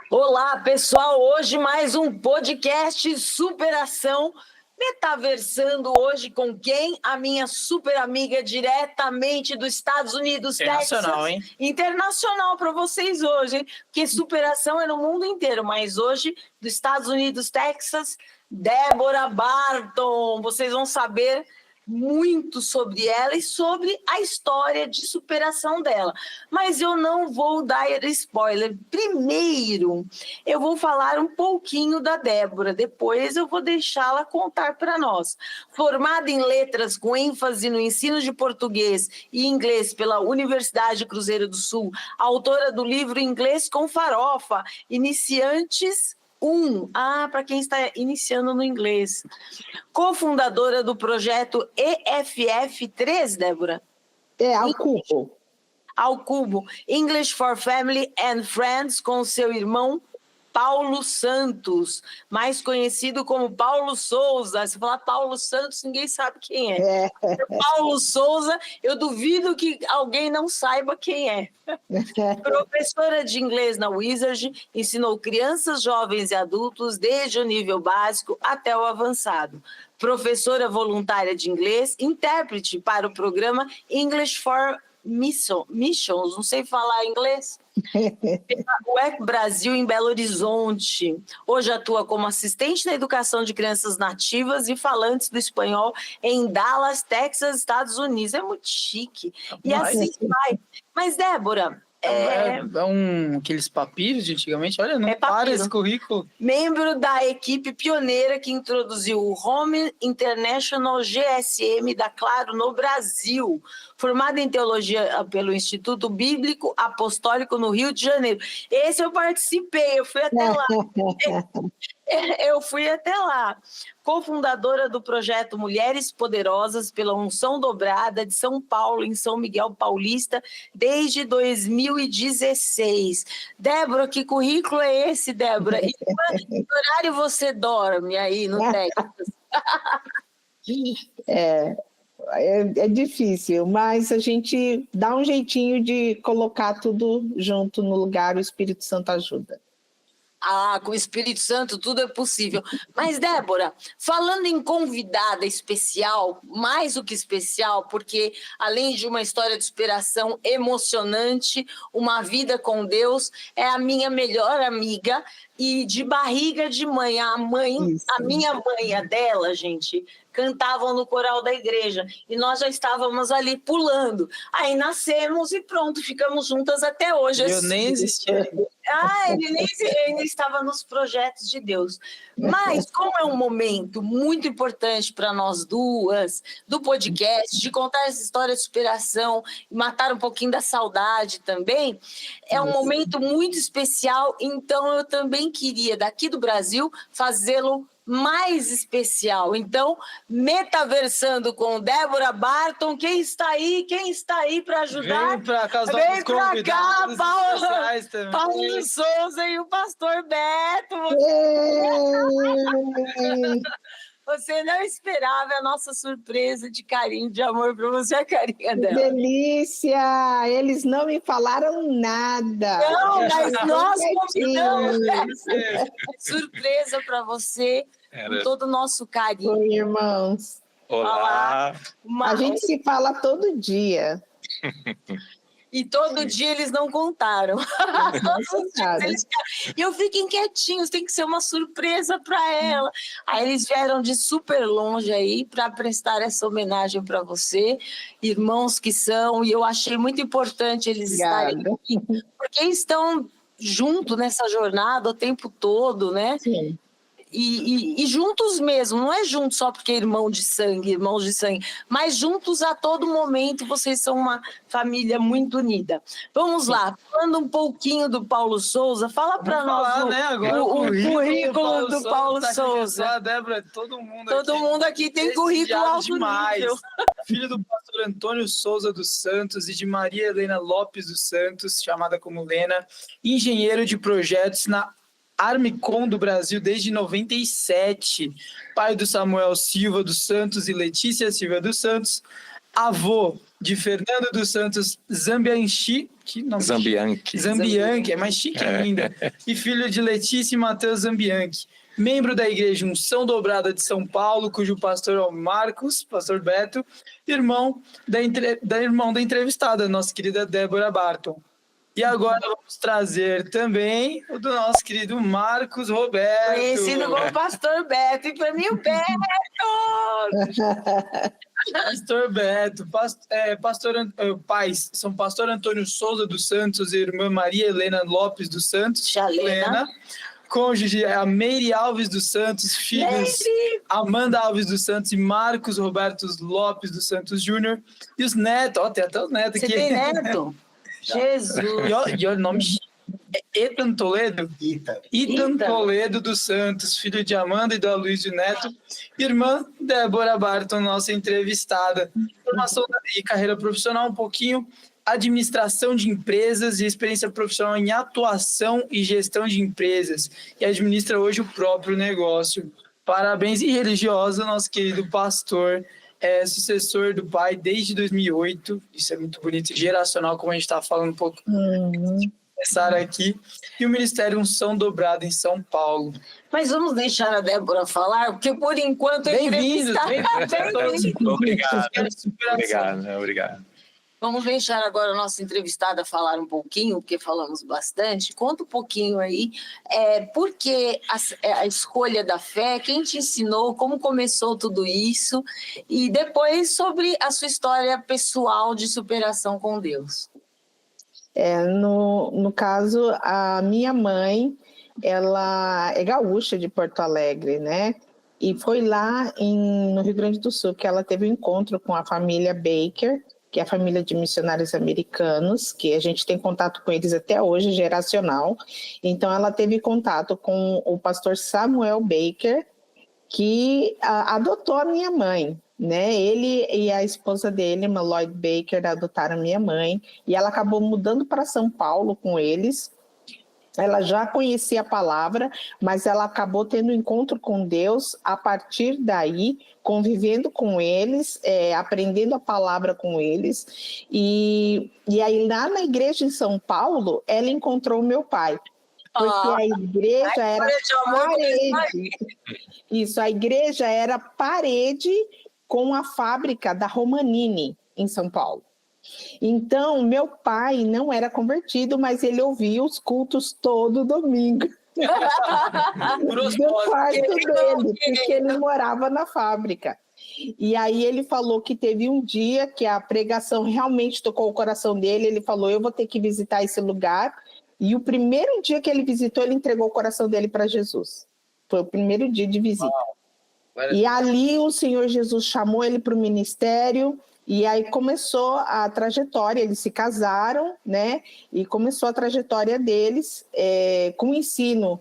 Olá, pessoal! Hoje mais um podcast Superação, metaversando hoje com quem? A minha super amiga diretamente dos Estados Unidos, Internacional, Texas. hein? Internacional para vocês hoje, hein? Porque superação é no mundo inteiro, mas hoje dos Estados Unidos, Texas, Débora Barton. Vocês vão saber muito sobre ela e sobre a história de superação dela. Mas eu não vou dar spoiler. Primeiro, eu vou falar um pouquinho da Débora, depois eu vou deixá-la contar para nós. Formada em letras com ênfase no ensino de português e inglês pela Universidade Cruzeiro do Sul, autora do livro Inglês com Farofa, Iniciantes 1. Para quem está iniciando no inglês. Cofundadora do projeto EFF3, Débora? Ao cubo. Ao cubo. English for Family and Friends, com seu irmão Paulo Santos, mais conhecido como Paulo Souza. Se falar Paulo Santos, ninguém sabe quem é. Paulo Souza, eu duvido que alguém não saiba quem é. Professora de inglês na Wizard, ensinou crianças, jovens e adultos desde o nível básico até o avançado. Professora voluntária de inglês, intérprete para o programa English for Missions, não sei falar inglês. UEC Brasil em Belo Horizonte. Hoje atua como assistente na educação de crianças nativas e falantes do espanhol em Dallas, Texas, Estados Unidos. É muito chique. E assim vai. Mas, Débora... Aqueles papiros de antigamente, olha, não para esse currículo. Membro da equipe pioneira que introduziu o Home International GSM da Claro no Brasil. Formada em teologia pelo Instituto Bíblico Apostólico no Rio de Janeiro. Esse eu participei, eu fui até lá. Eu fui até lá. Cofundadora do projeto Mulheres Poderosas pela Unção Dobrada de São Paulo, em São Miguel Paulista, desde 2016. Débora, que currículo é esse, Débora? E que horário você dorme aí no Texas? É difícil, mas a gente dá um jeitinho de colocar tudo junto no lugar, o Espírito Santo ajuda. Com o Espírito Santo tudo é possível. Mas, Débora, falando em convidada especial, mais do que especial, porque além de uma história de superação emocionante, uma vida com Deus, é a minha melhor amiga e de barriga de mãe. A minha mãe, a dela, gente, cantavam no coral da igreja e nós já estávamos ali pulando. Aí nascemos e pronto, ficamos juntas até hoje. Eu nem existia. Ele ainda estava nos projetos de Deus. Mas como é um momento muito importante para nós duas, do podcast, de contar essa história de superação, matar um pouquinho da saudade também, é um momento muito especial, então eu também queria, daqui do Brasil, fazê-lo mais especial. Então, metaversando com Débora Barton, quem está aí para ajudar? Vem para cá, vem para cá, Paulo Souza e o pastor Beto. Você não esperava a nossa surpresa de carinho, de amor para você, a carinha dela. Delícia! Eles não me falaram nada. Não, mas nós convidamos. Surpresa para você, com todo o nosso carinho. Oi, irmãos. Olá. A gente se fala todo dia. E todo dia eles não contaram. E eu fiquem quietinhos, tem que ser uma surpresa para ela. Aí eles vieram de super longe aí para prestar essa homenagem para você, irmãos que são, e eu achei muito importante eles estarem aqui, porque estão junto nessa jornada o tempo todo, né? Sim. E juntos mesmo, não é juntos só porque irmãos de sangue, mas juntos a todo momento, vocês são uma família muito unida. Vamos lá, falando um pouquinho do Paulo Souza, fala para nós o currículo do Paulo Souza. Débora, todo mundo aqui tem currículo alto nível. Filho do pastor Antônio Souza dos Santos e de Maria Helena Lopes dos Santos, chamada como Lena, engenheiro de projetos na Armicom do Brasil desde 97, pai do Samuel Silva dos Santos e Letícia Silva dos Santos, avô de Fernando dos Santos Zambianchi, que nome Zambianchi, é mais chique ainda, e filho de Letícia e Matheus Zambianchi, membro da Igreja Unção Dobrada de São Paulo, cujo pastor é o Marcos, pastor Beto, irmão da entrevistada, nossa querida Débora Barton. E agora vamos trazer também o do nosso querido Marcos Roberto. Conhecido como pastor Beto, e para mim o Beto! Pastor Beto, pais são pastor Antônio Souza dos Santos e irmã Maria Helena Lopes dos Santos. Helena. Cônjuge a Meire Alves dos Santos, filhos Amanda Alves dos Santos e Marcos Roberto Lopes dos Santos Júnior. E os netos, tem até os netos aqui. Você tem neto? Jesus! E o nome é Ethan Toledo? Ethan Toledo dos Santos, filho de Amanda e do Aloysio Neto, irmã Débora Barton, nossa entrevistada. Formação e carreira profissional um pouquinho, administração de empresas e experiência profissional em atuação e gestão de empresas, e administra hoje o próprio negócio. Parabéns, e religiosa, nosso querido pastor, sucessor do pai desde 2008, isso é muito bonito, geracional, como a gente está falando um pouco. Começar aqui, e o Ministério Unção Dobrada em São Paulo. Mas vamos deixar a Débora falar, porque por enquanto... Bem-vindos! Obrigado. Vamos deixar agora a nossa entrevistada falar um pouquinho, porque falamos bastante. Conta um pouquinho aí, por que a escolha da fé, quem te ensinou, como começou tudo isso, e depois sobre a sua história pessoal de superação com Deus. No caso, a minha mãe, ela é gaúcha de Porto Alegre, né? E foi lá no Rio Grande do Sul que ela teve um encontro com a família Baker, que é a família de missionários americanos, que a gente tem contato com eles até hoje, geracional. Então, ela teve contato com o pastor Samuel Baker, que adotou a minha mãe, né? Ele e a esposa dele, Lloyd Baker, adotaram minha mãe, e ela acabou mudando para São Paulo com eles. Ela já conhecia a palavra, mas ela acabou tendo um encontro com Deus a partir daí, convivendo com eles, aprendendo a palavra com eles. E aí, lá na igreja em São Paulo, ela encontrou o meu pai. Porque a igreja era parede. Isso, a igreja era parede com a fábrica da Romanini, em São Paulo. Então, meu pai não era convertido, mas ele ouvia os cultos todo domingo. Do quarto dele, porque ele morava na fábrica. E aí ele falou que teve um dia que a pregação realmente tocou o coração dele. Ele falou, eu vou ter que visitar esse lugar. E o primeiro dia que ele visitou, ele entregou o coração dele para Jesus. Foi o primeiro dia de visita. E ali o Senhor Jesus chamou ele para o ministério. E aí começou a trajetória, eles se casaram, né? E começou a trajetória deles com o ensino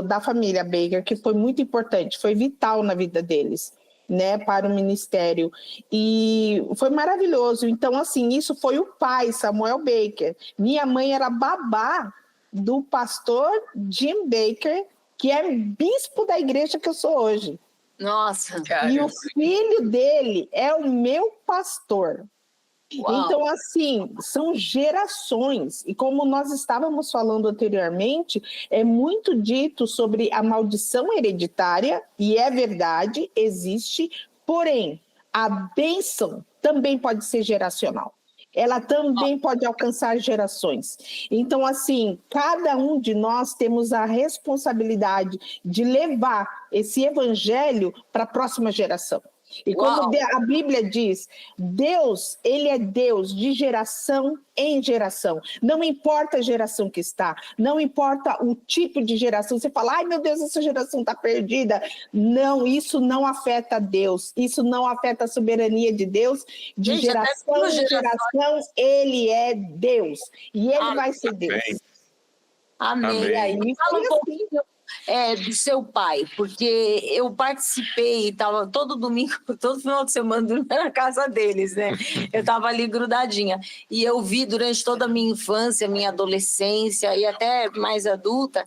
da família Baker, que foi muito importante, foi vital na vida deles, né? Para o ministério. E foi maravilhoso. Então, assim, isso foi o pai, Samuel Baker. Minha mãe era babá do pastor Jim Baker, que é bispo da igreja que eu sou hoje. Nossa! E o filho dele é o meu pastor. Uau. Então, assim, são gerações. E como nós estávamos falando anteriormente, é muito dito sobre a maldição hereditária, e é verdade, existe, porém, a bênção também pode ser geracional. Ela também pode alcançar gerações. Então, assim, cada um de nós temos a responsabilidade de levar esse evangelho para a próxima geração. E como a Bíblia diz, Deus, ele é Deus de geração em geração. Não importa a geração que está, não importa o tipo de geração. Você fala, ai meu Deus, essa geração está perdida. Não, isso não afeta Deus. Isso não afeta a soberania de Deus. De geração em geração, ele é Deus. E ele vai ser Deus. Amém. E aí, fala um pouquinho do seu pai, porque eu participei, estava todo domingo, todo final de semana dormindo na casa deles, né? Eu estava ali grudadinha. E eu vi durante toda a minha infância, minha adolescência e até mais adulta,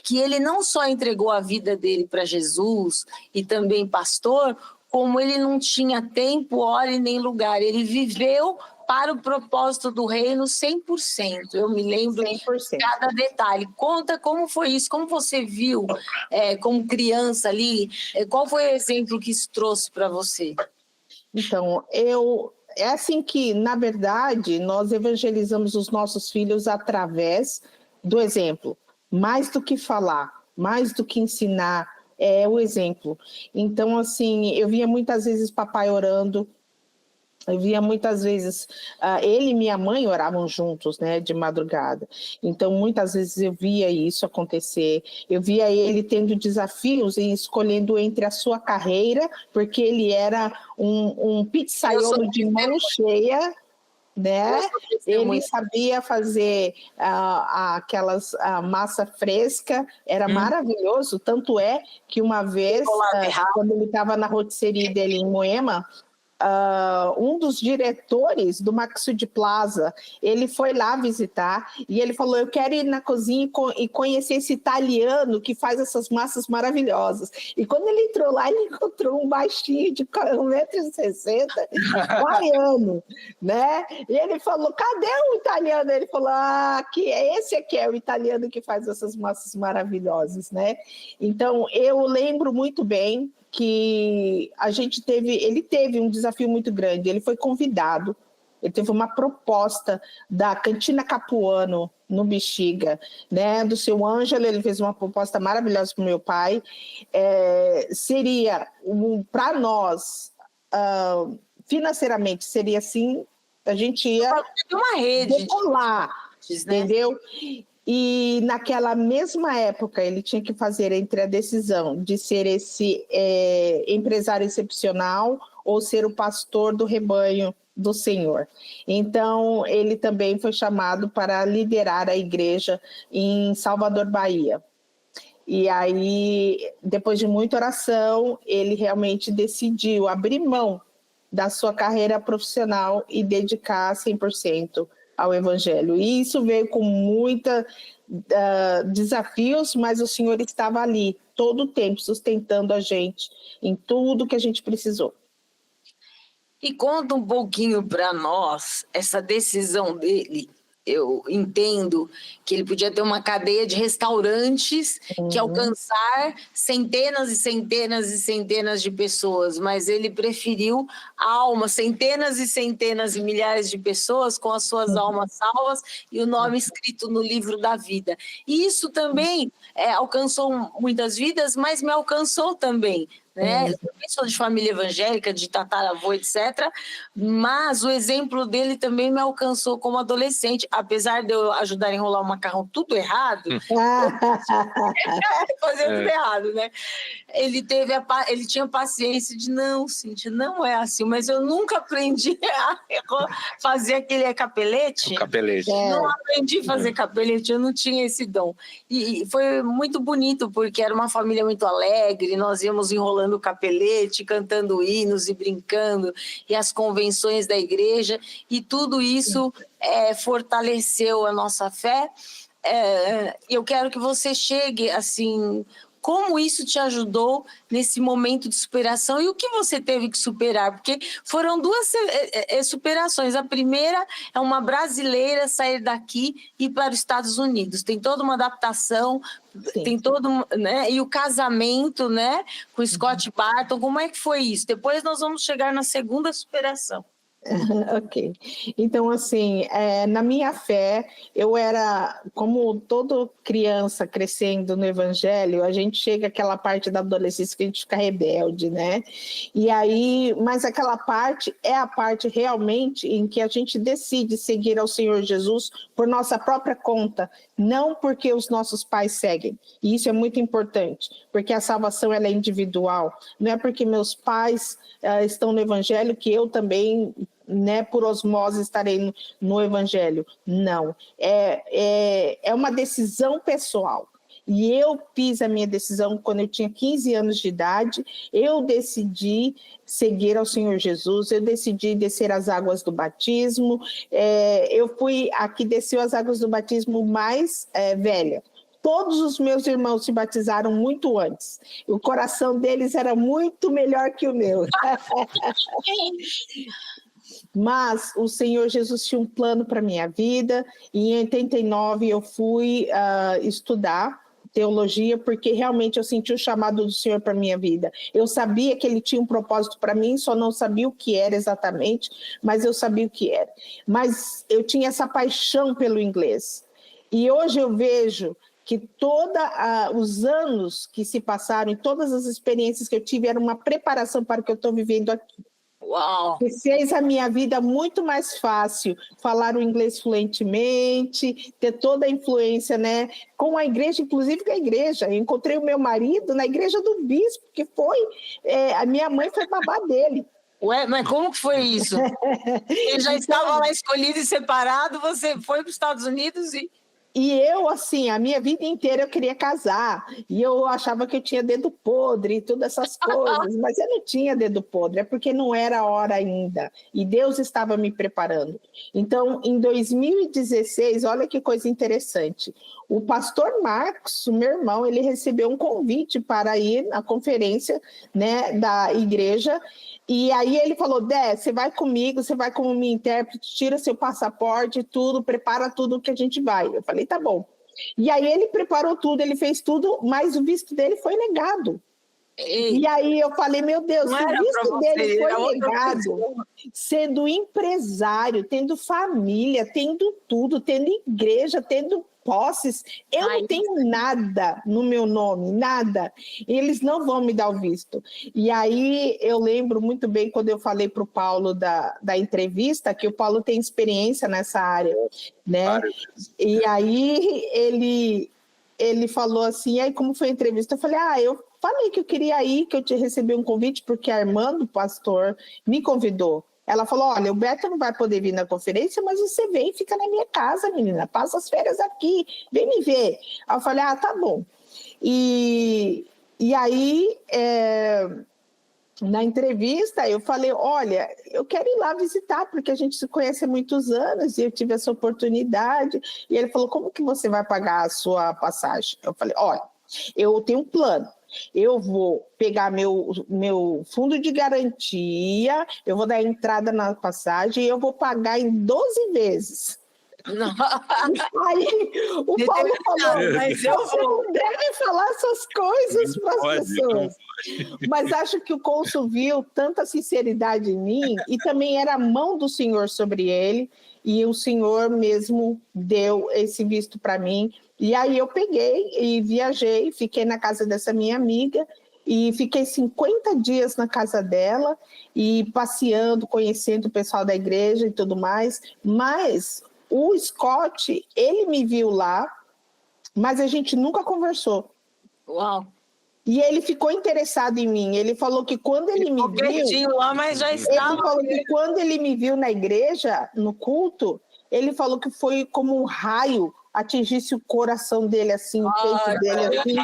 que ele não só entregou a vida dele para Jesus e também pastor, como ele não tinha tempo, hora e nem lugar. Ele viveu para o propósito do reino 100%. Eu me lembro 100%. de cada detalhe. Conta como foi isso, como você viu como criança ali, qual foi o exemplo que isso trouxe para você? Então, é assim que, na verdade, nós evangelizamos os nossos filhos através do exemplo. Mais do que falar, mais do que ensinar, é o exemplo. Então, assim, eu via muitas vezes papai orando, eu via muitas vezes, ele e minha mãe oravam juntos, né, de madrugada. Então, muitas vezes eu via isso acontecer. Eu via ele tendo desafios e escolhendo entre a sua carreira, porque ele era um pizzaiolo de mão cheia, né? Ele sabia fazer aquelas massa fresca, era maravilhoso. Tanto é que uma vez, quando ele estava na rotisserie dele em Moema, um dos diretores do Maxud Plaza, ele foi lá visitar e ele falou, eu quero ir na cozinha e conhecer esse italiano que faz essas massas maravilhosas. E quando ele entrou lá, ele encontrou um baixinho de 1,60 m, baiano, né? E ele falou, cadê o italiano? Ele falou, esse aqui é o italiano que faz essas massas maravilhosas, né? Então, eu lembro muito bem que ele teve um desafio muito grande, ele foi convidado, ele teve uma proposta da Cantina Capuano, no Bexiga, né, do seu Ângelo, ele fez uma proposta maravilhosa para o meu pai, seria, para nós, financeiramente, seria assim, a gente ia uma rede decolar, né? Entendeu? E naquela mesma época ele tinha que fazer entre a decisão de ser esse empresário excepcional ou ser o pastor do rebanho do Senhor. Então ele também foi chamado para liderar a igreja em Salvador, Bahia. E aí, depois de muita oração, ele realmente decidiu abrir mão da sua carreira profissional e dedicar 100% ao Evangelho. E isso veio com muitos desafios, mas o Senhor estava ali todo o tempo sustentando a gente em tudo que a gente precisou. E conta um pouquinho para nós essa decisão dele. Eu entendo que ele podia ter uma cadeia de restaurantes que alcançar centenas e centenas e centenas de pessoas, mas ele preferiu centenas e centenas e milhares de pessoas com as suas almas salvas e o nome escrito no livro da vida. E isso também alcançou muitas vidas, mas me alcançou também. Né? Eu também sou de família evangélica, de tataravô, etc. Mas o exemplo dele também me alcançou como adolescente, apesar de eu ajudar a enrolar o macarrão tudo errado, fazer tudo errado, né? Ele tinha paciência de não, Cíntia, não é assim, mas eu nunca aprendi a fazer aquele capelete. Capelete. Não aprendi a fazer capelete, eu não tinha esse dom. E foi muito bonito, porque era uma família muito alegre, nós íamos enrolando o capelete, cantando hinos e brincando, e as convenções da igreja, e tudo isso fortaleceu a nossa fé. Eu quero que você chegue assim, como isso te ajudou nesse momento de superação e o que você teve que superar, porque foram duas superações. A primeira é uma brasileira sair daqui e ir para os Estados Unidos. Tem toda uma adaptação, tem todo, né? E o casamento, né, com Scott Barton, como é que foi isso? Depois nós vamos chegar na segunda superação. Ok. Então, assim, na minha fé, eu era, como toda criança crescendo no Evangelho, a gente chega àquela parte da adolescência que a gente fica rebelde, né? E aí, mas aquela parte é a parte realmente em que a gente decide seguir ao Senhor Jesus por nossa própria conta, não porque os nossos pais seguem. E isso é muito importante, porque a salvação ela é individual. Não é porque meus pais estão no Evangelho que eu também, né, por osmose estarei no Evangelho. Não, é uma decisão pessoal. E eu fiz a minha decisão quando eu tinha 15 anos de idade, eu decidi seguir ao Senhor Jesus, eu decidi descer as águas do batismo, eu fui a que desceu as águas do batismo mais velha, Todos os meus irmãos se batizaram muito antes. O coração deles era muito melhor que o meu. Mas o Senhor Jesus tinha um plano para a minha vida. E em 89 eu fui estudar teologia, porque realmente eu senti o chamado do Senhor para a minha vida. Eu sabia que Ele tinha um propósito para mim, só não sabia o que era exatamente, mas eu sabia o que era. Mas eu tinha essa paixão pelo inglês. E hoje eu vejo que todos os anos que se passaram e todas as experiências que eu tive eram uma preparação para o que eu estou vivendo aqui. Uau! Que fez a minha vida muito mais fácil, falar o inglês fluentemente, ter toda a influência, né, com a igreja, inclusive com a igreja. Eu encontrei o meu marido na igreja do bispo, que foi, a minha mãe foi babá dele. Ué, mas como que foi isso? Ele já estava lá escolhido e separado, você foi para os Estados Unidos e... E eu, assim, a minha vida inteira eu queria casar, e eu achava que eu tinha dedo podre e todas essas coisas, mas eu não tinha dedo podre, é porque não era a hora ainda, e Deus estava me preparando. Então, em 2016, olha que coisa interessante, o pastor Marcos, o meu irmão, ele recebeu um convite para ir na conferência, né, da igreja, e aí ele falou, Dé, você vai comigo, você vai como minha intérprete, tira seu passaporte, tudo, prepara tudo que a gente vai. Eu falei, tá bom. E aí ele preparou tudo, ele fez tudo, mas o visto dele foi negado. Ei, E aí eu falei, meu Deus, não se o era visto pra você, dele era foi outra negado, pessoa. sendo empresário, tendo família, tendo tudo, tendo igreja, tendo posses, eu não tenho nada no meu nome, nada. Eles não vão me dar o visto. E aí eu lembro muito bem quando eu falei para o Paulo da entrevista, que o Paulo tem experiência nessa área, né? E aí ele falou assim, aí como foi a entrevista? Eu falei, eu falei que eu queria ir, que eu te recebi um convite, porque a irmã do pastor me convidou. Ela falou, olha, o Beto não vai poder vir na conferência, mas você vem e fica na minha casa, menina, passa as férias aqui, vem me ver. Aí eu falei, tá bom. E aí, na entrevista, eu falei, olha, eu quero ir lá visitar, porque a gente se conhece há muitos anos, e eu tive essa oportunidade. E ele falou, como que você vai pagar a sua passagem? Eu falei, olha, eu tenho um plano. Eu vou pegar meu fundo de garantia, eu vou dar entrada na passagem e eu vou pagar em 12 vezes. Não. Aí o Paulo falou, mas você não deve falar essas coisas para as pessoas. Mas acho que o cônsul viu tanta sinceridade em mim e também era a mão do Senhor sobre ele, e o Senhor mesmo deu esse visto para mim. E aí eu peguei e viajei, fiquei na casa dessa minha amiga e fiquei 50 dias na casa dela e passeando, conhecendo o pessoal da igreja e tudo mais. Mas o Scott, ele me viu lá, mas a gente nunca conversou. Uau! E ele ficou interessado em mim. Ele falou que quando ele me viu... lá, mas já estava... Ele falou que quando ele me viu na igreja, no culto, ele falou que foi como um raio atingisse o coração dele, assim, o peito dele, assim.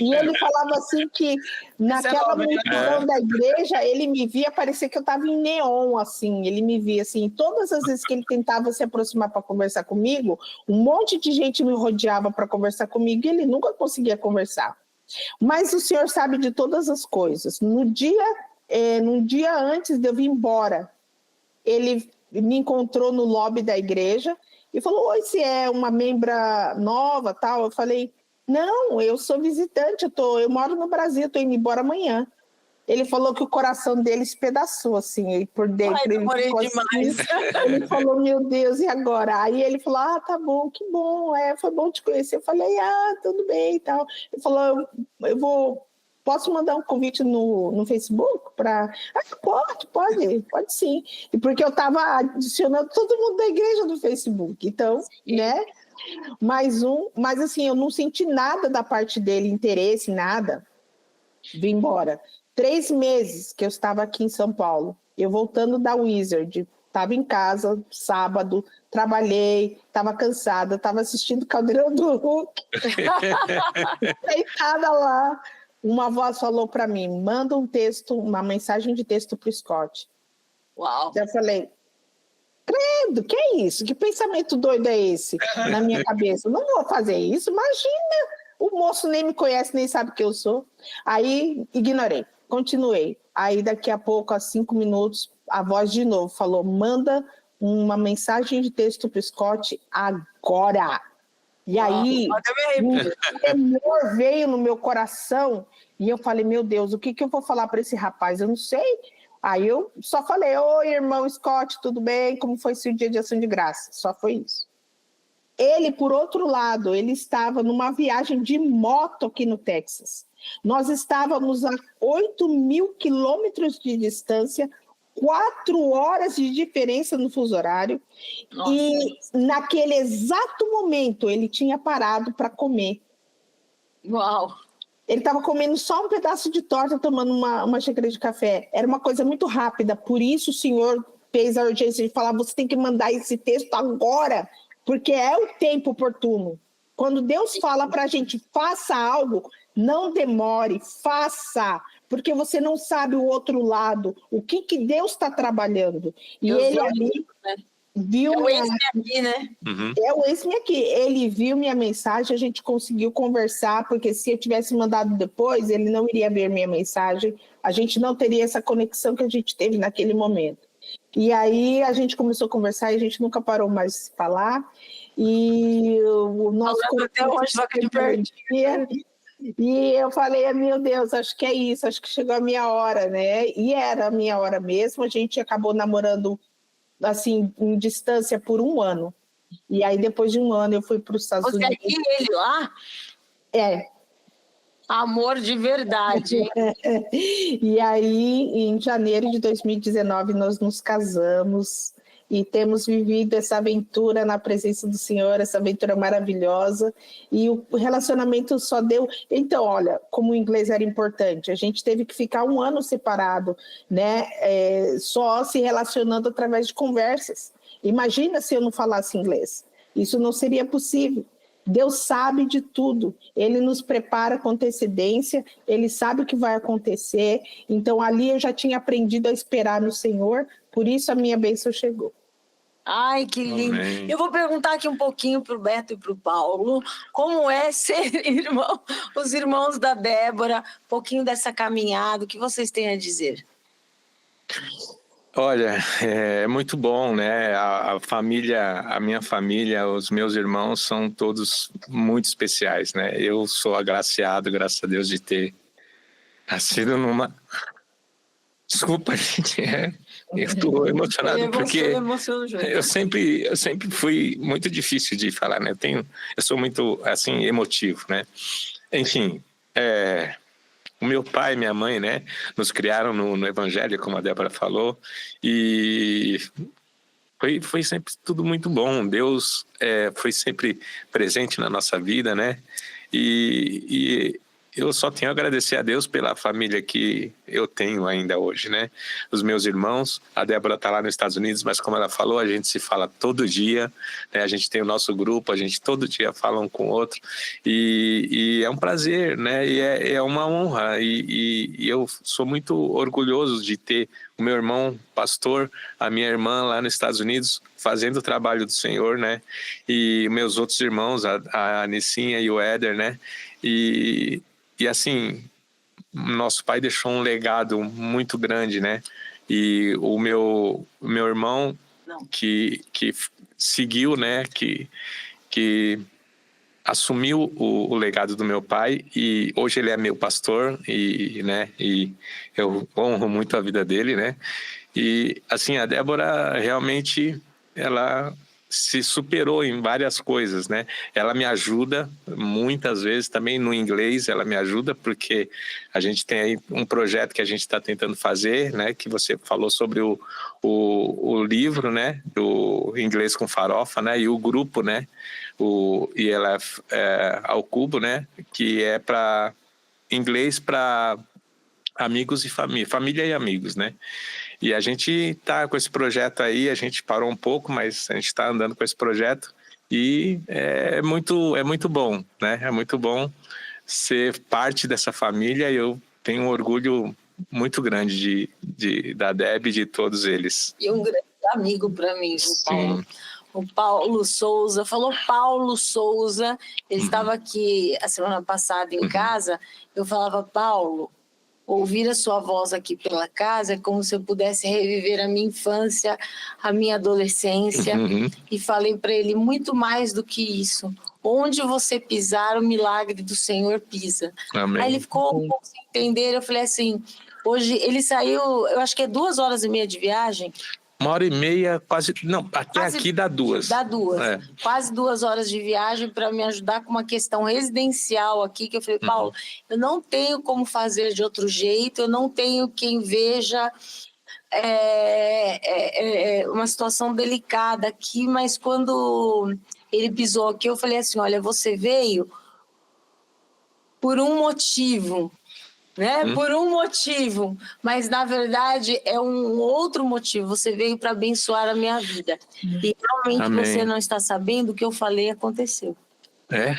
E ele falava assim que naquela multidão da igreja, ele me via, parecia que eu estava em neon, assim. Ele me via, assim. Todas as vezes que ele tentava se aproximar para conversar comigo, um monte de gente me rodeava para conversar comigo e ele nunca conseguia conversar. Mas o Senhor sabe de todas as coisas. No dia antes de eu vir embora, ele me encontrou no lobby da igreja e falou, oi, você é uma membra nova, tal? Eu falei, não, eu sou visitante, eu moro no Brasil, estou indo embora amanhã. Ele falou que o coração dele espedaçou, assim, por dentro. Ai, demorei demais. Assim, ele falou, meu Deus, e agora? Aí ele falou, tá bom, que bom, foi bom te conhecer. Eu falei, tudo bem e tal. Ele falou, posso mandar um convite no Facebook? Pode sim. E porque eu estava adicionando todo mundo da igreja no Facebook, então, né? Mas assim, eu não senti nada da parte dele, interesse, nada. Vim embora. 3 meses que eu estava aqui em São Paulo, eu voltando da Wizard, estava em casa, sábado, trabalhei, estava cansada, estava assistindo Caldeirão do Hulk, deitada lá. Uma voz falou para mim, manda um texto, uma mensagem de texto para o Scott. Uau! Eu falei, credo, que é isso? Que pensamento doido é esse na minha cabeça? Não vou fazer isso, imagina! O moço nem me conhece, nem sabe quem eu sou. Aí, ignorei, continuei. Aí, daqui a pouco, a 5 minutos, a voz de novo falou, manda uma mensagem de texto para o Scott agora. E aí, um temor veio no meu coração e eu falei, meu Deus, o que eu vou falar para esse rapaz? Eu não sei. Aí eu só falei, oi, irmão Scott, tudo bem? Como foi seu dia de ação de graça? Só foi isso. Ele, por outro lado, ele estava numa viagem de moto aqui no Texas. Nós estávamos a 8.000 quilômetros de distância, 4 horas de diferença no fuso horário. Nossa. E naquele exato momento ele tinha parado para comer. Uau! Ele estava comendo só um pedaço de torta, tomando uma xícara de café. Era uma coisa muito rápida, por isso o senhor fez a urgência de falar, você tem que mandar esse texto agora, porque é o tempo oportuno. Quando Deus fala para a gente, faça algo, não demore, faça, porque você não sabe o outro lado, o que Deus está trabalhando. E ele ali viu... É o ex-me aqui, né? Uhum. É o ex-me aqui. Ele viu minha mensagem, a gente conseguiu conversar, porque se eu tivesse mandado depois, ele não iria ver minha mensagem, a gente não teria essa conexão que a gente teve naquele momento. E aí a gente começou a conversar e a gente nunca parou mais de falar. E o nosso... Até hoje, vaca de pertinho. E eu falei, meu Deus, acho que é isso, acho que chegou a minha hora, né? E era a minha hora mesmo, a gente acabou namorando, assim, em distância por 1 ano. E aí, depois de 1 ano, eu fui para os Estados Unidos. Você aqui e ele lá? É. Amor de verdade. E aí, em janeiro de 2019, nós nos casamos e temos vivido essa aventura na presença do Senhor, essa aventura maravilhosa, e o relacionamento só deu... Então, olha, como o inglês era importante, a gente teve que ficar 1 ano separado, né? Só se relacionando através de conversas. Imagina se eu não falasse inglês. Isso não seria possível. Deus sabe de tudo, Ele nos prepara com antecedência, Ele sabe o que vai acontecer, então ali eu já tinha aprendido a esperar no Senhor, por isso a minha bênção chegou. Ai, que lindo. Amém. Eu vou perguntar aqui um pouquinho para o Beto e para o Paulo, como é ser irmão, os irmãos da Débora, um pouquinho dessa caminhada, o que vocês têm a dizer? Olha, é muito bom, né? A família, a minha família, os meus irmãos são todos muito especiais, né? Eu sou agraciado, graças a Deus, de ter nascido numa... Desculpa, gente, eu estou emocionado porque eu sempre fui muito difícil de falar, né? Eu sou muito, assim, emotivo, né? Enfim, o meu pai e minha mãe, né, nos criaram no Evangelho, como a Débora falou, e foi sempre tudo muito bom. Deus foi sempre presente na nossa vida, né? E eu só tenho a agradecer a Deus pela família que eu tenho ainda hoje, né? Os meus irmãos, a Débora está lá nos Estados Unidos, mas como ela falou, a gente se fala todo dia, né? A gente tem o nosso grupo, a gente todo dia fala um com o outro, e é um prazer, né? E é uma honra, e eu sou muito orgulhoso de ter o meu irmão pastor, a minha irmã lá nos Estados Unidos, fazendo o trabalho do Senhor, né? E meus outros irmãos, a Anicinha e o Éder, né? E assim, nosso pai deixou um legado muito grande, né? E o meu irmão que seguiu, né? Que assumiu o legado do meu pai, e hoje ele é meu pastor, né? E eu honro muito a vida dele, né? E assim, a Débora realmente, ela se superou em várias coisas, né? Ela me ajuda muitas vezes também no inglês, ela me ajuda porque a gente tem aí um projeto que a gente está tentando fazer, né? Que você falou sobre o livro, né? Do Inglês com Farofa, né? E o grupo, né? O ILF ao Cubo, né? Que é para inglês para amigos e família e amigos, né? E a gente está com esse projeto aí, a gente parou um pouco, mas a gente está andando com esse projeto e é muito bom, né? É muito bom ser parte dessa família, e eu tenho um orgulho muito grande da Deb e de todos eles. E um grande amigo para mim, o Paulo. o Paulo Souza. Falou Paulo Souza, ele estava aqui a semana passada em casa, eu falava, Paulo, ouvir a sua voz aqui pela casa é como se eu pudesse reviver a minha infância, a minha adolescência, e falei para ele muito mais do que isso. Onde você pisar, o milagre do Senhor pisa. Amém. Aí ele ficou um pouco sem entender, eu falei assim, hoje ele saiu, eu acho que é 2h30 de viagem. 1h30, quase, não, até Quase, aqui dá 2. Dá 2, É. quase 2 horas de viagem para me ajudar com uma questão residencial aqui, que eu falei, Paulo, eu não tenho como fazer de outro jeito, eu não tenho quem veja uma situação delicada aqui, mas quando ele pisou aqui, eu falei assim, olha, você veio por um motivo, né? Por um motivo, mas na verdade é um outro motivo. Você veio para abençoar a minha vida. E realmente Amém. você não está sabendo o que eu falei aconteceu. É?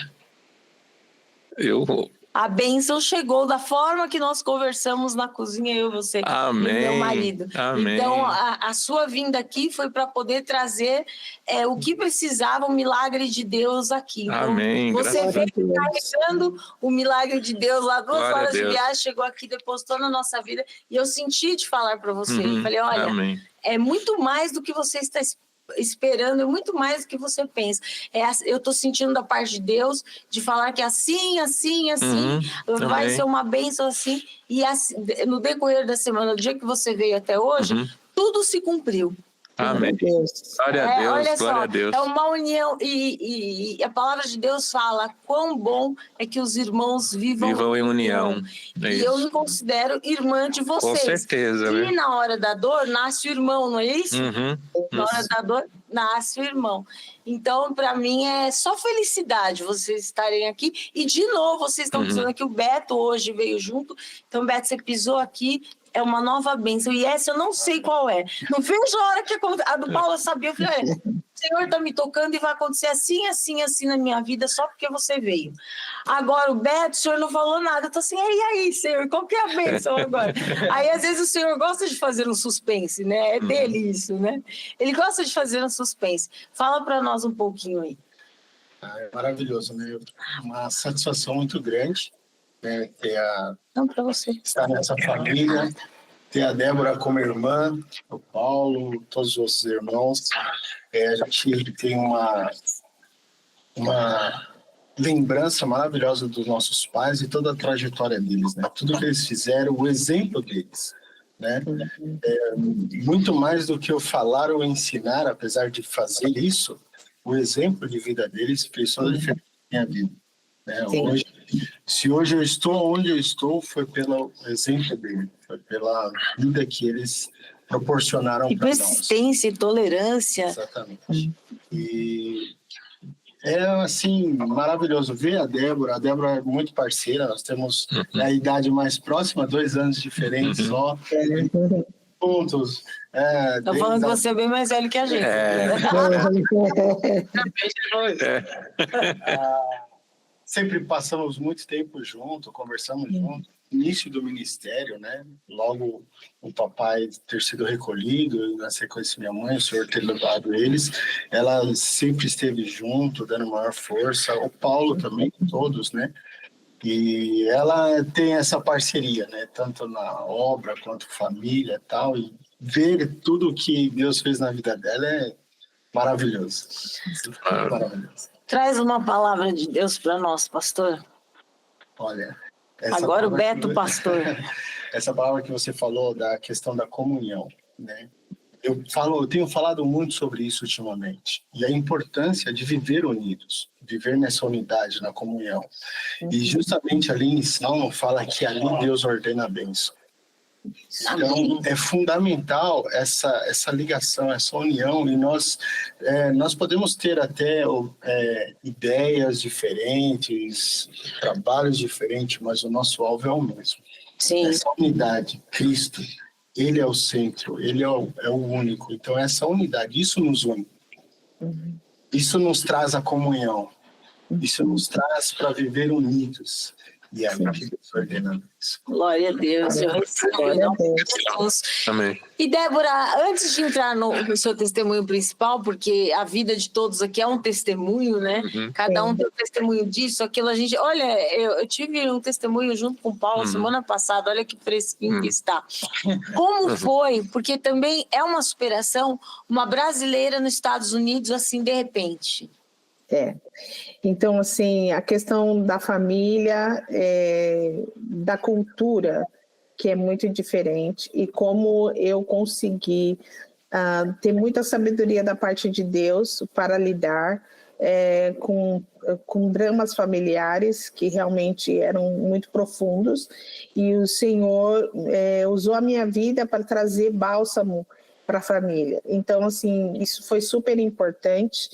A bênção chegou da forma que nós conversamos na cozinha, eu, você Amém. e meu marido. Amém. Então, a sua vinda aqui foi para poder trazer o que precisava, o milagre de Deus aqui. Então, Amém. você veio carregando o milagre de Deus lá, 2 horas de viagem, chegou aqui, depositou na nossa vida, e eu senti de falar para você. Eu falei, olha, Amém. é muito mais do que você está esperando, é muito mais do que você pensa. Eu estou sentindo da parte de Deus de falar que assim vai ser uma bênção assim, e assim, no decorrer da semana, no dia que você veio até hoje, tudo se cumpriu. Amém. Glória a Deus, olha glória só, a Deus. É uma união, e a palavra de Deus fala quão bom é que os irmãos vivam em união. E eu me considero irmã de vocês. Com certeza. E na hora da dor, nasce o irmão, não é isso? Na hora da dor, nasce o irmão. Então, para mim, é só felicidade vocês estarem aqui. E, de novo, vocês estão dizendo que o Beto hoje veio junto. Então, Beto, você pisou aqui, é uma nova bênção. E essa eu não sei qual é. Não vejo a hora que acontece. A do Paulo eu sabia. Eu falei, o Senhor está me tocando e vai acontecer assim, assim, assim na minha vida, só porque você veio. Agora, o Beto, o Senhor não falou nada. Eu tô assim, e aí, Senhor, qual que é a bênção agora? Aí, às vezes, o Senhor gosta de fazer um suspense, né? É dele isso, né? Ele gosta de fazer um suspense. Fala para nós um pouquinho aí. É maravilhoso, né? Uma satisfação muito grande, né? Não, para você. Estar nessa família, ter a Débora como irmã, o Paulo, todos os outros irmãos. A gente tem uma lembrança maravilhosa dos nossos pais e toda a trajetória deles, né? Tudo que eles fizeram, o exemplo deles, né? Muito mais do que eu falar ou ensinar, apesar de fazer isso, o exemplo de vida deles fez toda a diferença na minha vida, né? Se hoje eu estou onde eu estou, foi pelo exemplo dele, foi pela vida que eles proporcionaram para nós. Persistência e tolerância. Exatamente. E é, assim, maravilhoso ver a Débora. A Débora é muito parceira, nós temos a idade mais próxima, 2 anos diferentes só. Juntos. Tô falando que você é bem mais velho que a gente. Sempre passamos muito tempo junto, conversamos junto. Início do ministério, né? Logo o papai ter sido recolhido, e na sequência minha mãe, o Senhor ter levado eles, ela sempre esteve junto, dando maior força. O Paulo também, todos, né? E ela tem essa parceria, né? Tanto na obra quanto família e tal. E ver tudo que Deus fez na vida dela é maravilhoso. Maravilhoso. Traz uma palavra de Deus para nós, pastor. Olha. Agora o Beto, pastor. Essa palavra que você falou da questão da comunhão, né? Eu tenho falado muito sobre isso ultimamente. E a importância de viver unidos, viver nessa unidade, na comunhão. E justamente ali em Salmo fala que ali Deus ordena a bênção. Então, é fundamental essa ligação, essa união, e nós podemos ter até ideias diferentes, trabalhos diferentes, mas o nosso alvo é o mesmo. Sim. Essa unidade, Cristo, Ele é o centro, Ele é o único. Então, essa unidade, isso nos une. Isso nos traz a comunhão. Isso nos traz para viver unidos. E aí Deus ordenando isso. Glória a Deus, eu recebo em Glória a nome de Deus. Jesus. Amém. E Débora, antes de entrar no seu testemunho principal, porque a vida de todos aqui é um testemunho, né? Uhum. Cada um tem um testemunho disso, aquilo. A gente, olha, eu tive um testemunho junto com o Paulo semana passada, olha que fresquinho que está. Como foi? Porque também é uma superação, uma brasileira nos Estados Unidos, assim, de repente. Então, assim, a questão da família, da cultura, que é muito diferente, e como eu consegui ter muita sabedoria da parte de Deus para lidar com dramas familiares que realmente eram muito profundos, e o Senhor usou a minha vida para trazer bálsamo para a família. Então, assim, isso foi super importante,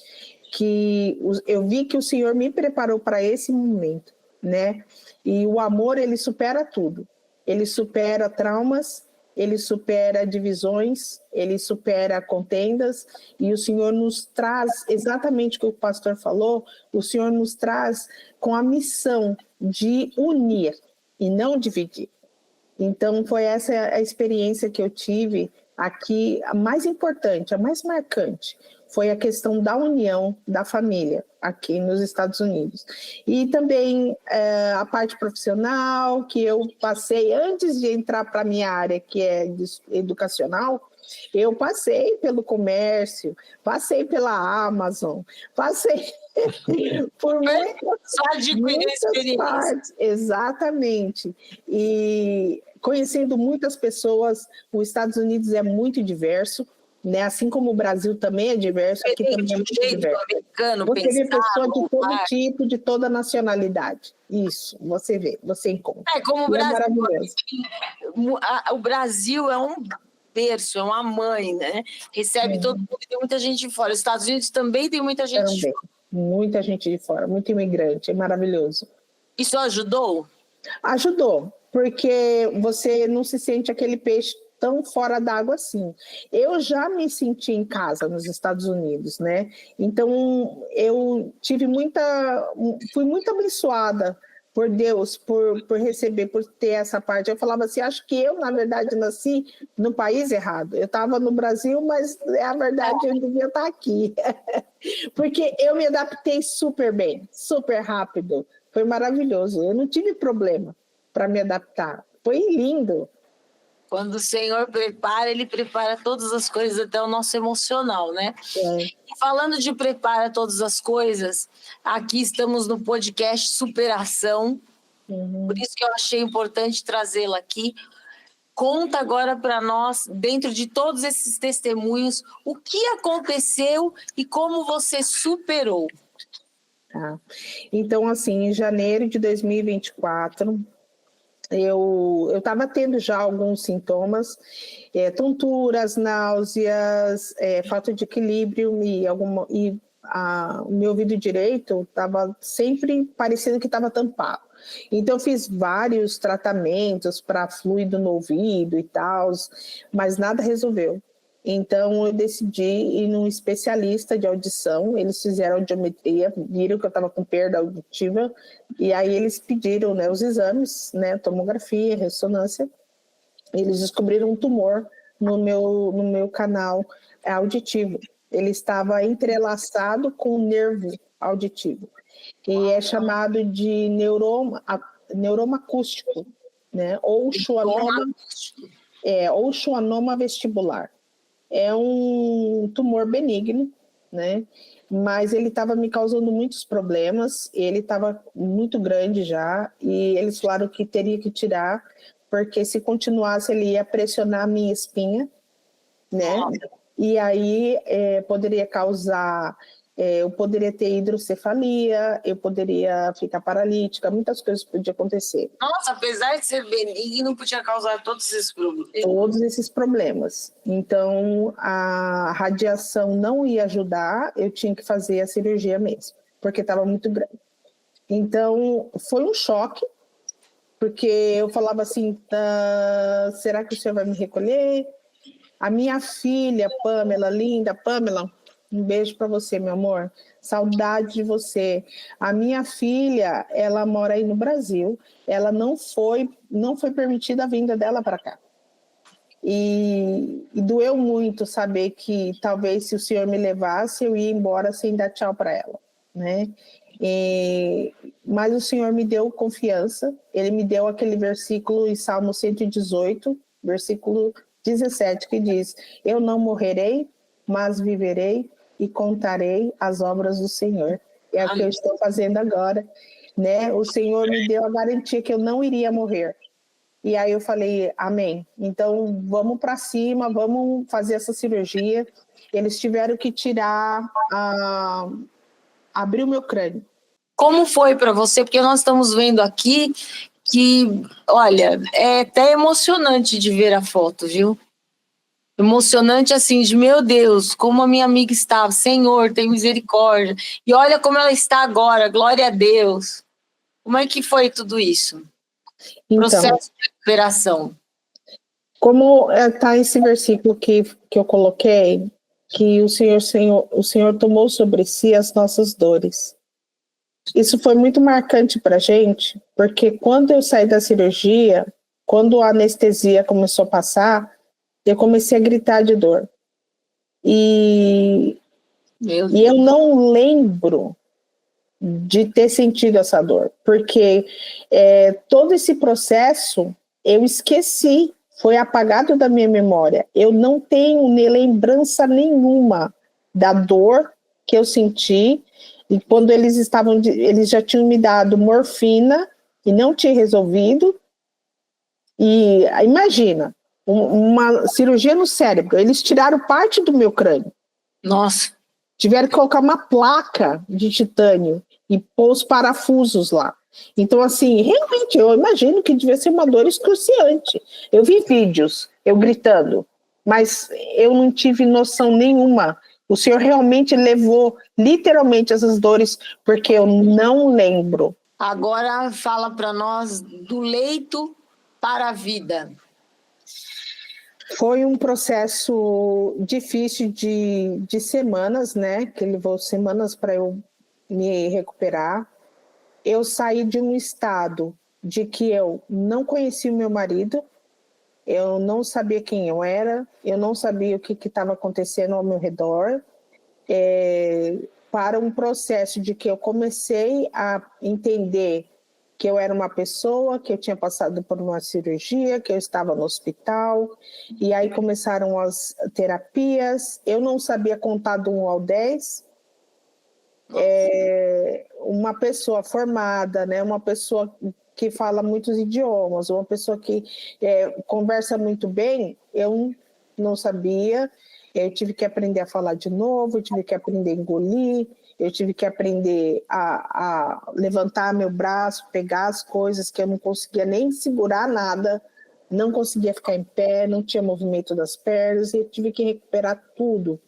que eu vi que o Senhor me preparou para esse momento, né? E o amor, ele supera tudo. Ele supera traumas, ele supera divisões, ele supera contendas, e o Senhor nos traz, exatamente o que o pastor falou, o Senhor nos traz com a missão de unir e não dividir. Então, foi essa a experiência que eu tive aqui, a mais importante, a mais marcante, foi a questão da união da família aqui nos Estados Unidos. E também a parte profissional que eu passei antes de entrar para a minha área, que é educacional, eu passei pelo comércio, passei pela Amazon, passei por muitas partes. Exatamente. E conhecendo muitas pessoas, os Estados Unidos é muito diverso, né? Assim como o Brasil também é diverso, aqui também é muito diverso. Você vê pessoas de todo tipo, de toda nacionalidade. Isso, você vê, você encontra. Como o Brasil, maravilhoso. O Brasil é um berço, é uma mãe, né? Recebe todo mundo, tem muita gente de fora. Os Estados Unidos também tem muita gente de fora. Muita gente de fora, muito imigrante, é maravilhoso. Isso ajudou? Ajudou, porque você não se sente aquele peixe tão fora d'água assim. Eu já me senti em casa nos Estados Unidos, né? Então, eu fui muito abençoada por Deus, por receber, por ter essa parte. Eu falava assim, acho que eu, na verdade, nasci no país errado. Eu estava no Brasil, mas, a verdade, eu devia estar aqui. Porque eu me adaptei super bem, super rápido. Foi maravilhoso. Eu não tive problema para me adaptar. Foi lindo. Quando o Senhor prepara, Ele prepara todas as coisas, até o nosso emocional, né? E falando de prepara todas as coisas, aqui estamos no podcast Superação, por isso que eu achei importante trazê-la aqui. Conta agora para nós, dentro de todos esses testemunhos, o que aconteceu e como você superou. Tá. Então, assim, em janeiro de 2024... eu estava tendo já alguns sintomas, tonturas, náuseas, falta de equilíbrio e o meu ouvido direito estava sempre parecendo que estava tampado. Então, eu fiz vários tratamentos para fluido no ouvido e tal, mas nada resolveu. Então, eu decidi ir num especialista de audição. Eles fizeram audiometria, viram que eu estava com perda auditiva, e aí eles pediram, né, os exames, né, tomografia, ressonância. Eles descobriram um tumor no meu canal auditivo. Ele estava entrelaçado com o nervo auditivo, e é chamado de neuroma acústico, né, ou schwannoma vestibular. É um tumor benigno, né? Mas ele estava me causando muitos problemas, ele estava muito grande já, e eles falaram que teria que tirar, porque se continuasse ele ia pressionar a minha espinha, né? E aí poderia causar... eu poderia ter hidrocefalia, eu poderia ficar paralítica, muitas coisas podiam acontecer. Nossa, apesar de ser benigno, podia causar todos esses problemas. Todos esses problemas. Então, a radiação não ia ajudar, eu tinha que fazer a cirurgia mesmo, porque estava muito grande. Então, foi um choque, porque eu falava assim, será que o senhor vai me recolher? A minha filha, Pamela, linda, Pamela, um beijo para você, meu amor. saudade de você. A minha filha, ela mora aí no Brasil, ela não foi permitida a vinda dela para cá. E doeu muito saber que talvez se o Senhor me levasse, eu ia embora sem dar tchau para ela, né? Mas o Senhor me deu confiança, Ele me deu aquele versículo em Salmo 118, versículo 17, que diz: eu não morrerei, mas viverei e contarei as obras do Senhor. É o que eu estou fazendo agora, né? O Senhor me deu a garantia que eu não iria morrer. E aí eu falei, amém. Então, vamos para cima, vamos fazer essa cirurgia. Eles tiveram que tirar, abrir o meu crânio. Como foi para você? Porque nós estamos vendo aqui que, olha, é até emocionante de ver a foto, viu? Emocionante assim, de meu Deus, como a minha amiga estava. Senhor, tem misericórdia. E olha como ela está agora, glória a Deus. Como é que foi tudo isso? Então, Processo de recuperação. Como está esse versículo que eu coloquei, que o Senhor tomou sobre si as nossas dores. Isso foi muito marcante para a gente, porque quando eu saí da cirurgia, quando a anestesia começou a passar, eu comecei a gritar de dor. E eu não lembro de ter sentido essa dor, porque todo esse processo eu esqueci, foi apagado da minha memória. Eu não tenho nem lembrança nenhuma da dor que eu senti, e quando eles já tinham me dado morfina e não tinha resolvido. E imagina, uma cirurgia no cérebro, eles tiraram parte do meu crânio. Nossa. Tiveram que colocar uma placa de titânio e pôr os parafusos lá. Então, assim, realmente, eu imagino que devia ser uma dor excruciante. Eu vi vídeos, eu gritando, mas eu não tive noção nenhuma. O Senhor realmente levou, literalmente, essas dores, porque eu não lembro. Agora fala para nós do leito para a vida. Foi um processo difícil de semanas, né? Que levou semanas para eu me recuperar. Eu saí de um estado de que eu não conhecia o meu marido, eu não sabia quem eu era, eu não sabia o que estava acontecendo ao meu redor, para um processo de que eu comecei a entender que eu era uma pessoa, que eu tinha passado por uma cirurgia, que eu estava no hospital, e aí começaram as terapias. Eu não sabia contar do 1 ao 10. Uma pessoa formada, né? Uma pessoa que fala muitos idiomas, uma pessoa que conversa muito bem, eu não sabia. Eu tive que aprender a falar de novo, eu tive que aprender a engolir, eu tive que aprender a levantar meu braço, pegar as coisas que eu não conseguia nem segurar nada, não conseguia ficar em pé, não tinha movimento das pernas, e eu tive que recuperar tudo.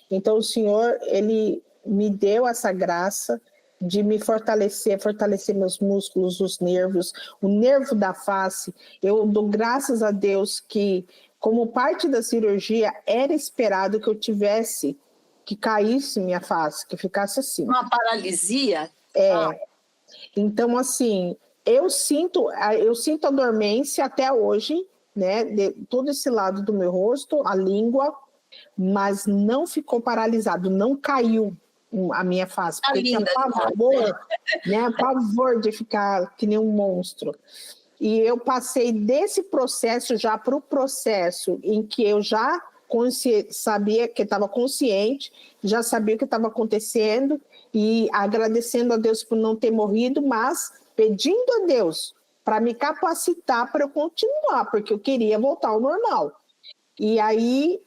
Então, o Senhor, Ele me deu essa graça de me fortalecer meus músculos, os nervos, o nervo da face. Eu dou graças a Deus que, como parte da cirurgia, era esperado que eu tivesse, que caísse minha face, que ficasse assim. Uma paralisia? Então, assim, eu sinto a dormência até hoje, né? De todo esse lado do meu rosto, a língua, mas não ficou paralisado, não caiu a minha face, porque tinha pavor, né? Pavor de ficar que nem um monstro. E eu passei desse processo já para o processo em que eu já sabia que estava consciente, já sabia o que estava acontecendo, e agradecendo a Deus por não ter morrido, mas pedindo a Deus para me capacitar para eu continuar, porque eu queria voltar ao normal. E aí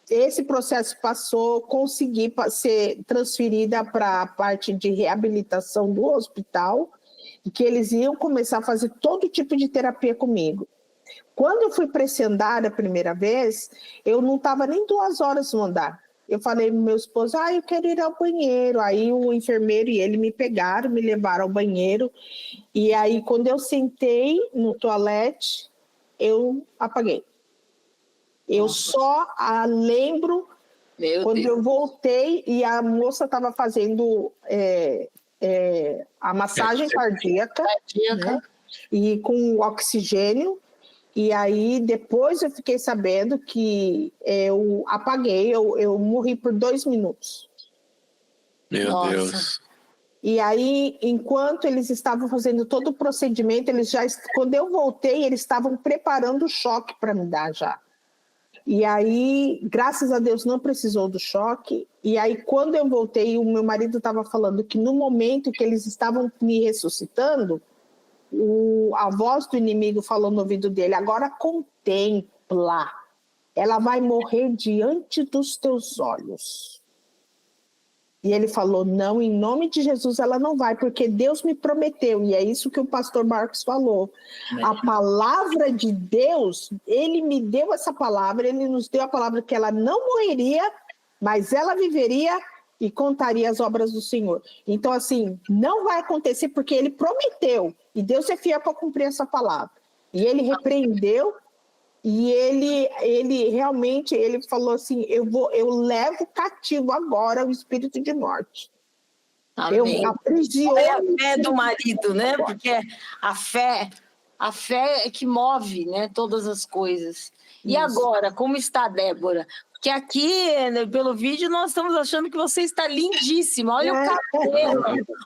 esse processo passou, consegui ser transferida para a parte de reabilitação do hospital, que eles iam começar a fazer todo tipo de terapia comigo. Quando eu fui para esse andar a primeira vez, eu não estava nem 2 horas no andar. Eu falei pro meu esposo, eu quero ir ao banheiro. Aí o enfermeiro e ele me pegaram, me levaram ao banheiro. E aí, quando eu sentei no toalete, eu apaguei. Eu só lembro Meu Quando Deus. eu voltei e a moça estava fazendo a massagem cardíaca, né? E com o oxigênio. E aí depois eu fiquei sabendo que eu apaguei, eu morri por 2 minutos. Meu Nossa. Deus. E aí, enquanto eles estavam fazendo todo o procedimento, quando eu voltei, eles estavam preparando o choque para me dar já. E aí, graças a Deus, não precisou do choque. E aí, quando eu voltei, o meu marido estava falando que no momento que eles estavam me ressuscitando, a voz do inimigo falou no ouvido dele: agora contempla, ela vai morrer diante dos teus olhos. E ele falou: não, em nome de Jesus ela não vai, porque Deus me prometeu. E é isso que o pastor Marcos falou. A palavra de Deus, ele me deu essa palavra, ele nos deu a palavra que ela não morreria, mas ela viveria e contaria as obras do Senhor. Então, assim, não vai acontecer porque ele prometeu. E Deus é fiel para cumprir essa palavra. E ele repreendeu. E ele realmente ele falou assim: eu levo cativo agora o espírito de morte. Amém. Eu aprisiono. É a fé do marido, né? Porque a fé é que move, né, todas as coisas. E Isso. agora, como está a Débora? Porque aqui, né, pelo vídeo, nós estamos achando que você está lindíssima. Olha o cabelo,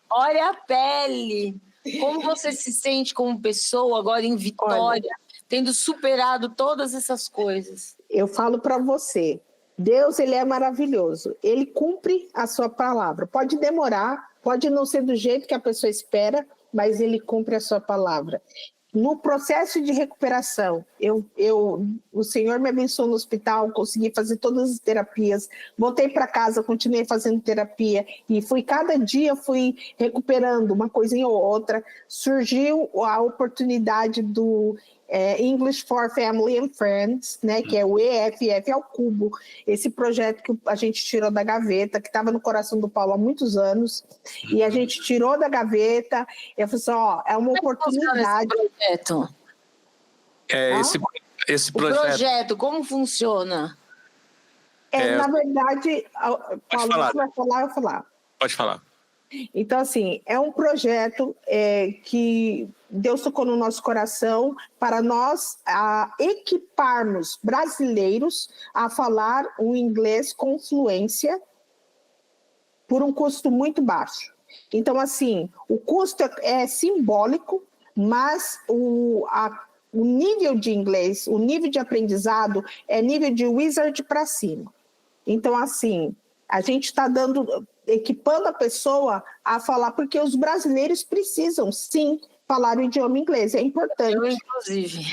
olha a pele. Como você se sente como pessoa agora em Vitória, tendo superado todas essas coisas? Eu falo para você, Deus, ele é maravilhoso. Ele cumpre a sua palavra. Pode demorar, pode não ser do jeito que a pessoa espera, mas ele cumpre a sua palavra. No processo de recuperação, o Senhor me abençoou no hospital, consegui fazer todas as terapias, voltei para casa, continuei fazendo terapia e cada dia fui recuperando uma coisinha ou outra. Surgiu a oportunidade do English for Family and Friends, né, que é o EFF ao cubo, esse projeto que a gente tirou da gaveta, que estava no coração do Paulo há muitos anos, e a gente tirou da gaveta. Eu falei assim, é uma oportunidade. Esse O projeto. projeto, como funciona? Na verdade, Paulo, você vai falar, eu vou falar. Pode falar. Então, assim, é um projeto que Deus tocou no nosso coração para nós equiparmos brasileiros a falar o inglês com fluência por um custo muito baixo. Então, assim, o custo é simbólico, mas o nível de inglês, o nível de aprendizado é nível de wizard para cima. Então, assim, a gente está equipando a pessoa a falar, porque os brasileiros precisam, sim, falar o idioma inglês. É importante. Eu, inclusive.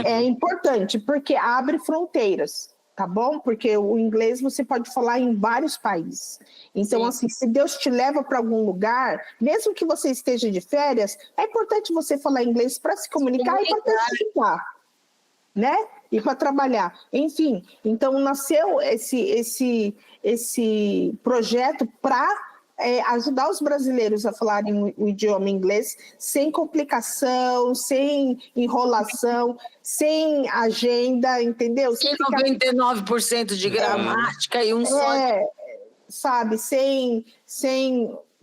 É importante, porque abre fronteiras, tá bom? Porque o inglês você pode falar em vários países. Então, sim, assim, se Deus te leva para algum lugar, mesmo que você esteja de férias, é importante você falar inglês para se comunicar e para estudar, né? E para trabalhar. Enfim, então nasceu esse projeto para ajudar os brasileiros a falarem o idioma inglês sem complicação, sem enrolação, sem agenda, entendeu? Sem 99% de gramática e um só... Sabe, sem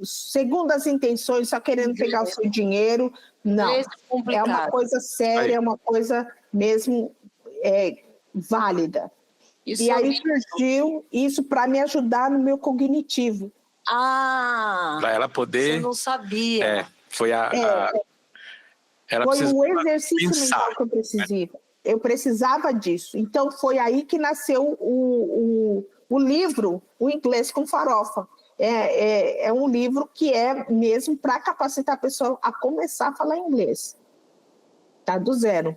segundas intenções, só querendo pegar o seu dinheiro. Não, é uma coisa séria, é uma coisa mesmo válida. E aí surgiu isso para me ajudar no meu cognitivo. Para ela poder... Eu não sabia. Foi ela foi um exercício pensar, mental que eu precisava. Eu precisava disso. Então foi aí que nasceu o livro, O Inglês com Farofa. É um livro que é mesmo para capacitar a pessoa a começar a falar inglês. Tá do zero.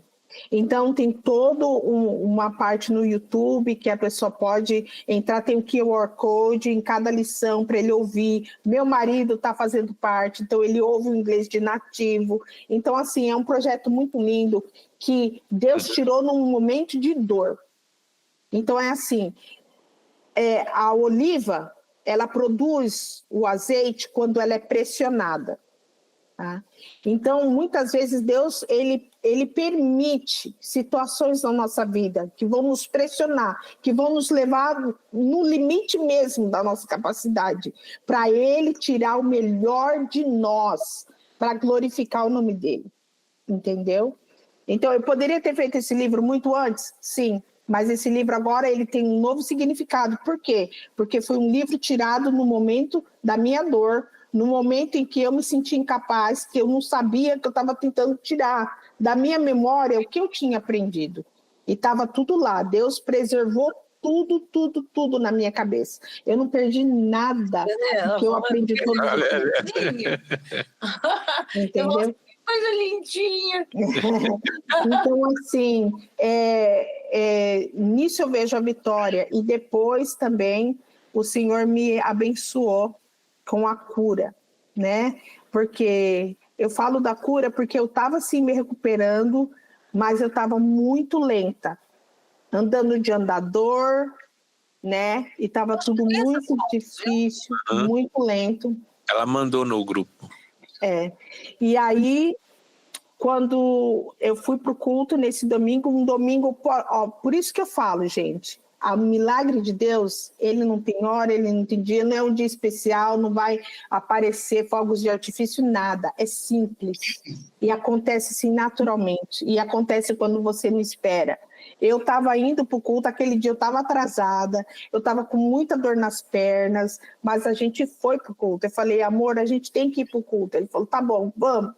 Então, tem toda uma parte no YouTube que a pessoa pode entrar, tem um QR Code em cada lição para ele ouvir. Meu marido está fazendo parte, então ele ouve o inglês de nativo. Então, assim, é um projeto muito lindo que Deus tirou num momento de dor. Então, é assim, a oliva, ela produz o azeite quando ela é pressionada. Tá? Então, muitas vezes, Deus ele permite situações na nossa vida que vão nos pressionar, que vão nos levar no limite mesmo da nossa capacidade, para Ele tirar o melhor de nós, para glorificar o nome dEle. Entendeu? Então, eu poderia ter feito esse livro muito antes? Sim. Mas esse livro agora ele tem um novo significado. Por quê? Porque foi um livro tirado no momento da minha dor, no momento em que eu me senti incapaz, que eu não sabia, que eu estava tentando tirar da minha memória o que eu tinha aprendido. E estava tudo lá. Deus preservou tudo na minha cabeça. Eu não perdi nada do que eu aprendi todo dia. Entendeu? Coisa lindinha. Então, assim, nisso eu vejo a vitória. E depois também o Senhor me abençoou com a cura, né? Porque eu falo da cura porque eu estava assim me recuperando, mas eu estava muito lenta, andando de andador, né? E estava tudo muito difícil, muito lento. Ela mandou no grupo. E aí, quando eu fui para o culto nesse domingo, por isso que eu falo, gente, o milagre de Deus, ele não tem hora, ele não tem dia, não é um dia especial, não vai aparecer fogos de artifício, nada, é simples. E acontece assim naturalmente, e acontece quando você não espera. Eu estava indo para o culto, aquele dia eu estava atrasada, eu estava com muita dor nas pernas, mas a gente foi para o culto. Eu falei, amor, a gente tem que ir para o culto. Ele falou, tá bom, vamos.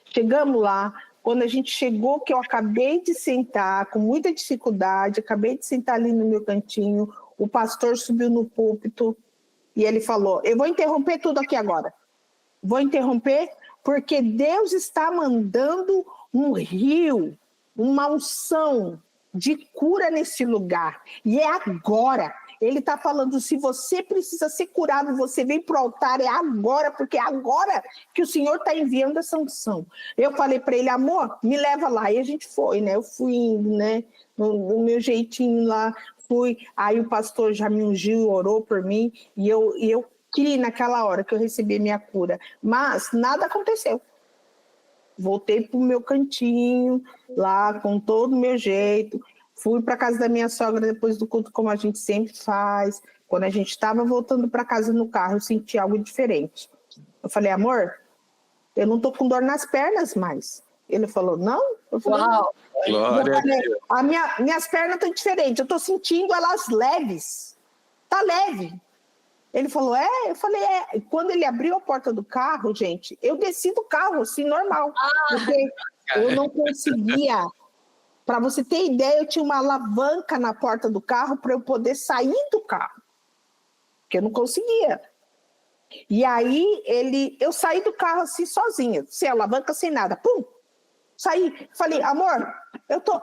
Chegamos lá, quando a gente chegou, que eu acabei de sentar, com muita dificuldade, acabei de sentar ali no meu cantinho, o pastor subiu no púlpito e ele falou, eu vou interromper tudo aqui agora. Vou interromper porque Deus está mandando um rio, uma unção de cura nesse lugar. E é agora. Ele está falando, se você precisa ser curado, você vem para o altar, é agora, porque é agora que o Senhor está enviando essa unção. Eu falei para ele, amor, me leva lá. E a gente foi, né? Eu fui indo, né? No meu jeitinho lá, fui. Aí o pastor já me ungiu, orou por mim, e eu criei naquela hora que eu recebi minha cura. Mas nada aconteceu. Voltei para o meu cantinho, lá com todo o meu jeito. Fui para a casa da minha sogra depois do culto, como a gente sempre faz. Quando a gente estava voltando para casa no carro, eu senti algo diferente. Eu falei, amor, eu não estou com dor nas pernas mais. Ele falou, não? Eu falei, Uau! Glória a Deus. Minhas pernas estão diferentes, eu estou sentindo elas leves. Está leve. Ele falou, Eu falei, E quando ele abriu a porta do carro, gente, eu desci do carro, assim, normal. Porque eu não conseguia. Para você ter ideia, eu tinha uma alavanca na porta do carro para eu poder sair do carro. Porque eu não conseguia. E aí, eu saí do carro assim, sozinha, sem alavanca, sem nada. Pum! Saí. Falei, amor, eu tô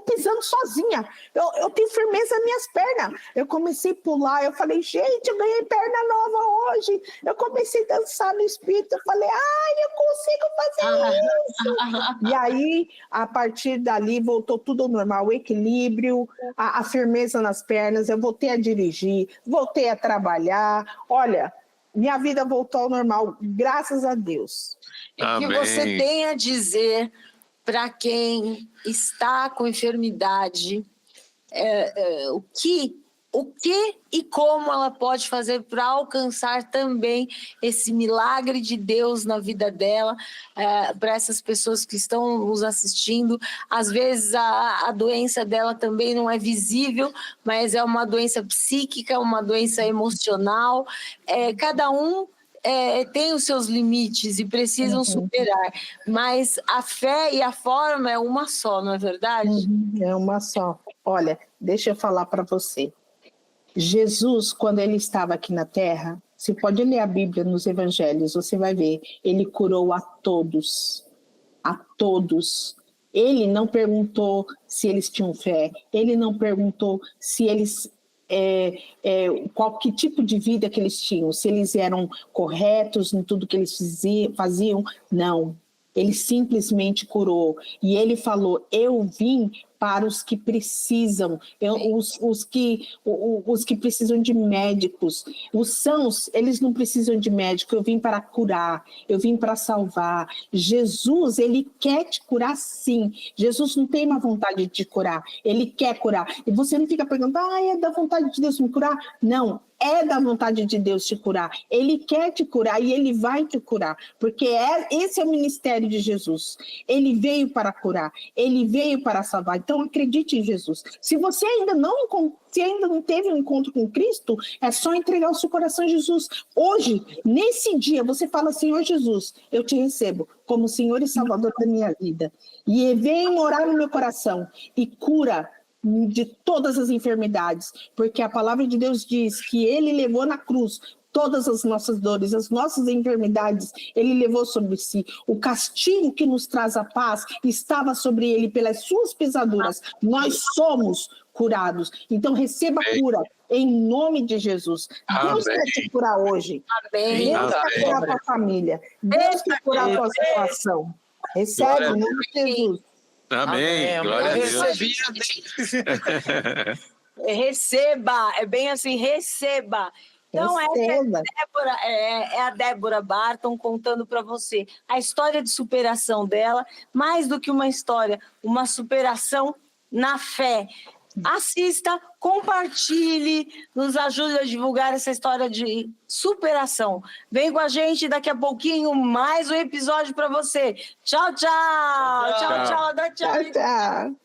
pisando sozinha. Eu tenho firmeza nas minhas pernas. Eu comecei a pular, eu falei, gente, eu ganhei perna nova hoje. Eu comecei a dançar no espírito. Eu falei, eu consigo fazer isso. E aí, a partir dali, voltou tudo ao normal, o equilíbrio, a firmeza nas pernas. Eu voltei a dirigir, voltei a trabalhar. Olha, minha vida voltou ao normal, graças a Deus. O que você tem a dizer para quem está com enfermidade, o que e como ela pode fazer para alcançar também esse milagre de Deus na vida dela, para essas pessoas que estão nos assistindo. Às vezes a doença dela também não é visível, mas é uma doença psíquica, uma doença emocional. Cada um tem os seus limites e precisam superar, mas a fé e a forma é uma só, não é verdade? É uma só. Olha, deixa eu falar para você. Jesus, quando ele estava aqui na Terra, você pode ler a Bíblia nos Evangelhos, você vai ver, ele curou a todos. A todos. Ele não perguntou se eles tinham fé, ele não perguntou se eles... que tipo de vida que eles tinham, se eles eram corretos em tudo que eles faziam, não. Ele simplesmente curou. E ele falou, eu vim para os que precisam, os que precisam de médicos. Os sãos, eles não precisam de médico, eu vim para curar, eu vim para salvar. Jesus, ele quer te curar sim. Jesus não tem uma vontade de te curar, ele quer curar. E você não fica perguntando, é da vontade de Deus me curar? Não, é da vontade de Deus te curar. Ele quer te curar e ele vai te curar, porque esse é o ministério de Jesus. Ele veio para curar, ele veio para salvar. Então acredite em Jesus. Se você ainda não teve um encontro com Cristo, é só entregar o seu coração a Jesus. Hoje, nesse dia, você fala, Senhor Jesus, eu te recebo como Senhor e Salvador da minha vida. E vem morar no meu coração e cura de todas as enfermidades, porque a palavra de Deus diz que ele levou na cruz todas as nossas dores, as nossas enfermidades, ele levou sobre si. O castigo que nos traz a paz estava sobre ele, pelas suas pisaduras. Nós somos curados. Então receba cura em nome de Jesus. Deus quer te curar hoje. Amém. Deus quer curar a tua família. Deus quer curar a tua situação. Recebe em nome de Jesus. Amém. Glória a Deus. Receba, é bem assim, receba. Então, é a Débora Barton contando para você a história de superação dela, mais do que uma história, uma superação na fé. Assista, compartilhe, nos ajude a divulgar essa história de superação. Vem com a gente daqui a pouquinho, mais um episódio para você. Tchau, tchau. Tchau, tchau. Tchau, tchau.